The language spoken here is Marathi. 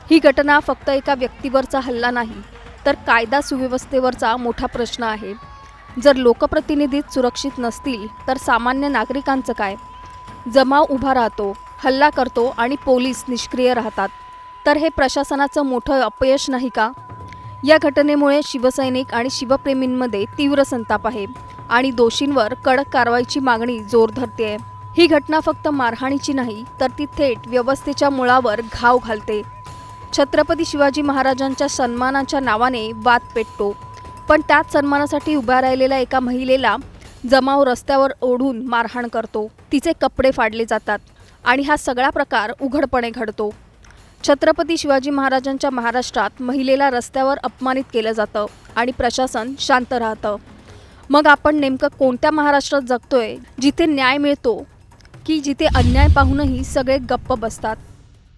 ही घटना फक्त एका व्यक्तीवरचा हल्ला नाही, तर कायदा सुव्यवस्थेवरचा मोठा प्रश्न आहे. जर लोकप्रतिनिधीच सुरक्षित नसतील, तर सामान्य नागरिकांचं काय? जमाव उभा राहतो, हल्ला करतो आणि पोलीस निष्क्रिय राहतात. तर हे प्रशासनाचं मोठं अपयश नाही का? या घटनेमुळे शिवसैनिक आणि शिवप्रेमींमध्ये तीव्र संताप आहे आणि दोषींवर कडक कारवाईची मागणी जोर धरते. ही घटना फक्त मारहाणीची नाही, तर ती थेट व्यवस्थेच्या मुळावर घाव घालते. छत्रपती शिवाजी महाराजांच्या सन्मानाच्या नावाने वाद पेटतो, पण त्याच सन्मानासाठी उभ्या राहिलेल्या एका महिलेला जमाव रस्त्यावर ओढून मारहाण करतो. तिचे कपडे फाडले जातात आणि हा सगळा प्रकार उघडपणे घडतो. छत्रपती शिवाजी महाराजांच्या महाराष्ट्रात महिलेला रस्त्यावर अपमानित केलं जातं आणि प्रशासन शांत राहतं. मग आपण नेमकं कोणत्या महाराष्ट्रात जगतोय, जिथे न्याय मिळतो की जिथे अन्याय पाहूनही सगळे गप्प बसतात?